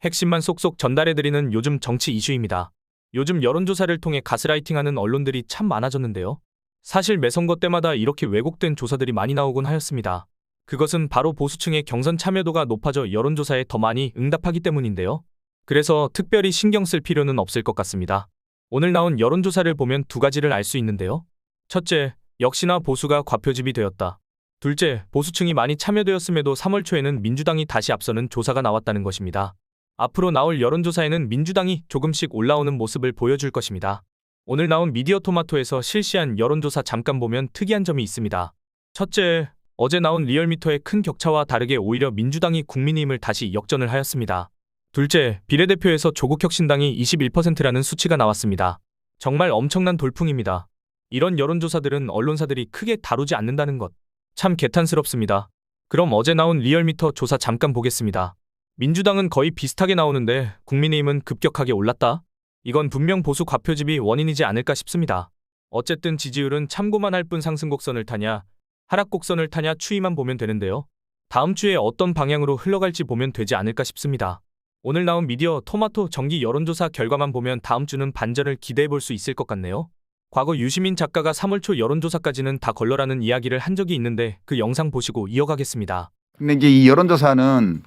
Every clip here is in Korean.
핵심만 쏙쏙 전달해드리는 요즘 정치 이슈입니다. 요즘 여론조사를 통해 가스라이팅하는 언론들이 참 많아졌는데요. 사실 매 선거 때마다 이렇게 왜곡된 조사들이 많이 나오곤 하였습니다. 그것은 바로 보수층의 경선 참여도가 높아져 여론조사에 더 많이 응답하기 때문인데요. 그래서 특별히 신경 쓸 필요는 없을 것 같습니다. 오늘 나온 여론조사를 보면 두 가지를 알 수 있는데요. 첫째, 역시나 보수가 과표집이 되었다. 둘째, 보수층이 많이 참여되었음에도 3월 초에는 민주당이 다시 앞서는 조사가 나왔다는 것입니다. 앞으로 나올 여론조사에는 민주당이 조금씩 올라오는 모습을 보여줄 것입니다. 오늘 나온 미디어토마토에서 실시한 여론조사 잠깐 보면 특이한 점이 있습니다. 첫째, 어제 나온 리얼미터의 큰 격차와 다르게 오히려 민주당이 국민의힘을 다시 역전을 하였습니다. 둘째, 비례대표에서 조국혁신당이 21%라는 수치가 나왔습니다. 정말 엄청난 돌풍입니다. 이런 여론조사들은 언론사들이 크게 다루지 않는다는 것, 참 개탄스럽습니다. 그럼 어제 나온 리얼미터 조사 잠깐 보겠습니다. 민주당은 거의 비슷하게 나오는데 국민의힘은 급격하게 올랐다? 이건 분명 보수 과표집이 원인이지 않을까 싶습니다. 어쨌든 지지율은 참고만 할 뿐 상승곡선을 타냐, 하락곡선을 타냐 추이만 보면 되는데요. 다음 주에 어떤 방향으로 흘러갈지 보면 되지 않을까 싶습니다. 오늘 나온 미디어 토마토 정기 여론조사 결과만 보면 다음 주는 반전을 기대해 볼 수 있을 것 같네요. 과거 유시민 작가가 3월 초 여론조사까지는 다 걸러라는 이야기를 한 적이 있는데 그 영상 보시고 이어가겠습니다. 근데 이제 이 여론조사는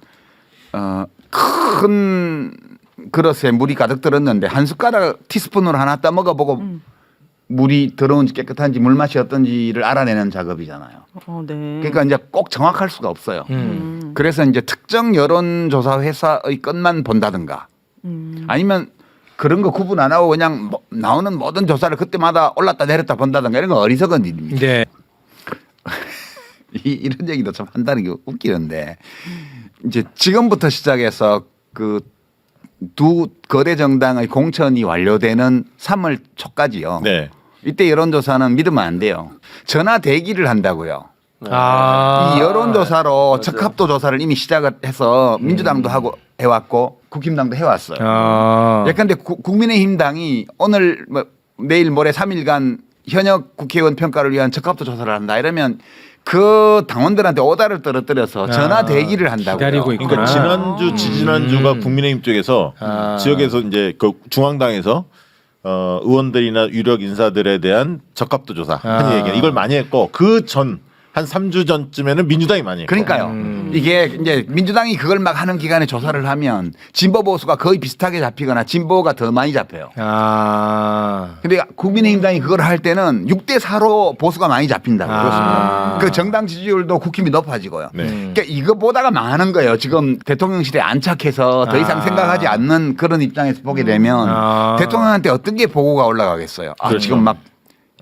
큰 그릇에 물이 가득 들었는데 한 숟가락 티스푼으로 하나 떠먹어보고 물이 더러운지 깨끗한지 물맛이 어떤지를 알아내는 작업이잖아요. 네. 그러니까 이제 꼭 정확할 수가 없어요. 그래서 이제 특정 여론조사 회사의 것만 본다든가 아니면 그런 거 구분 안 하고 그냥 나오는 모든 조사를 그때마다 올랐다 내렸다 본다든가 이런 건 어리석은 일입니다. 네. 이런 얘기도 참 한다는 게 웃기는데 이제 지금부터 시작해서 그 두 거대 정당의 공천이 완료되는 3월 초까지요. 네. 이때 여론조사는 믿으면 안 돼요. 전화 대기를 한다고요. 아, 이 여론조사로 적합도 조사를 이미 시작을 해서 민주당도 하고 해왔고 국힘당도 해왔어요. 예컨대 국민의힘 당이 오늘 내일 모레 3일간 현역 국회의원 평가를 위한 적합도 조사를 한다 이러면 그 당원들한테 오다를 떨어뜨려서 전화 대기를 한다고요. 기다리고 있구나. 그러니까 지난주 지지난주가 국민의힘 쪽에서 지역에서 이제 그 중앙당에서 의원들이나 유력 인사들에 대한 적합도 조사 한 얘기는 이걸 많이 했고 그 전 한 3주 전쯤에는 민주당이 많이 했고. 그러니까요. 이게 이제 민주당이 그걸 막 하는 기간에 조사를 하면 진보 보수가 거의 비슷하게 잡히거나 진보가 더 많이 잡혀요. 근데 국민의힘당이 그걸 할 때는 6대 4로 보수가 많이 잡힌다고 그렇습니다. 그 정당 지지율도 국힘이 높아지고요. 네. 그러니까 이거 보다가 많은 거예요. 지금 대통령실에 안착해서 더 이상 생각하지 않는 그런 입장에서 보게 되면 대통령한테 어떤 게 보고가 올라가겠어요. 아, 그렇죠. 지금 막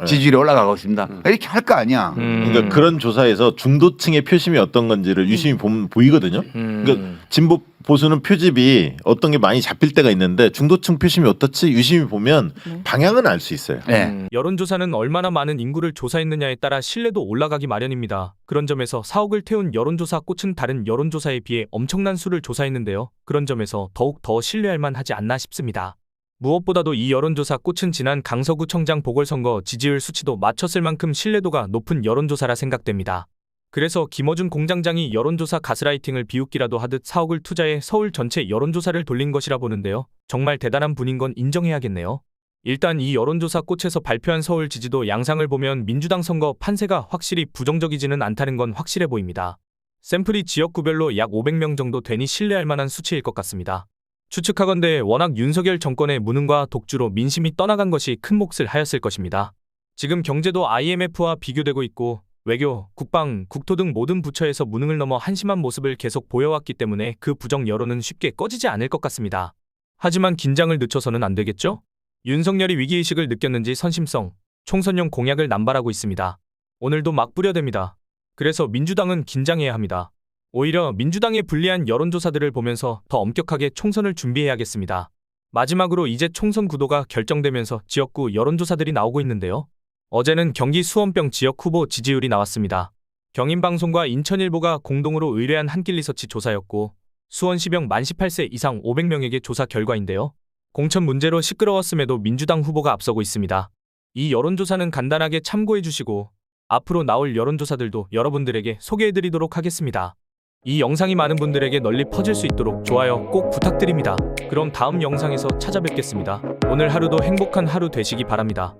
지지율이 올라가고 있습니다. 이렇게 할 거 아니야. 그러니까 그런 조사에서 중도층의 표심이 어떤 건지를 유심히 보면 보이거든요. 그러니까 진보 보수는 표집이 어떤 게 많이 잡힐 때가 있는데 중도층 표심이 어떻지 유심히 보면 방향은 알 수 있어요. 네. 여론조사는 얼마나 많은 인구를 조사했느냐에 따라 신뢰도 올라가기 마련입니다. 그런 점에서 4억을 태운 여론조사 꽃은 다른 여론조사에 비해 엄청난 수를 조사했는데요. 그런 점에서 더욱 더 신뢰할 만하지 않나 싶습니다. 무엇보다도 이 여론조사 꽃은 지난 강서구청장 보궐선거 지지율 수치도 맞췄을 만큼 신뢰도가 높은 여론조사라 생각됩니다. 그래서 김어준 공장장이 여론조사 가스라이팅을 비웃기라도 하듯 4억을 투자해 서울 전체 여론조사를 돌린 것이라 보는데요. 정말 대단한 분인 건 인정해야겠네요. 일단 이 여론조사 꽃에서 발표한 서울 지지도 양상을 보면 민주당 선거 판세가 확실히 부정적이지는 않다는 건 확실해 보입니다. 샘플이 지역구별로 약 500명 정도 되니 신뢰할 만한 수치일 것 같습니다. 추측하건대 워낙 윤석열 정권의 무능과 독주로 민심이 떠나간 것이 큰 몫을 하였을 것입니다. 지금 경제도 IMF와 비교되고 있고 외교, 국방, 국토 등 모든 부처에서 무능을 넘어 한심한 모습을 계속 보여왔기 때문에 그 부정 여론은 쉽게 꺼지지 않을 것 같습니다. 하지만 긴장을 늦춰서는 안 되겠죠? 윤석열이 위기의식을 느꼈는지 선심성, 총선용 공약을 남발하고 있습니다. 오늘도 막 뿌려댑니다. 그래서 민주당은 긴장해야 합니다. 오히려 민주당의 불리한 여론조사들을 보면서 더 엄격하게 총선을 준비해야겠습니다. 마지막으로 이제 총선 구도가 결정되면서 지역구 여론조사들이 나오고 있는데요. 어제는 경기 수원병 지역 후보 지지율이 나왔습니다. 경인방송과 인천일보가 공동으로 의뢰한 한길리서치 조사였고 수원시병 만 18세 이상 500명에게 조사 결과인데요. 공천 문제로 시끄러웠음에도 민주당 후보가 앞서고 있습니다. 이 여론조사는 간단하게 참고해 주시고 앞으로 나올 여론조사들도 여러분들에게 소개해드리도록 하겠습니다. 이 영상이 많은 분들에게 널리 퍼질 수 있도록 좋아요 꼭 부탁드립니다. 그럼 다음 영상에서 찾아뵙겠습니다. 오늘 하루도 행복한 하루 되시기 바랍니다.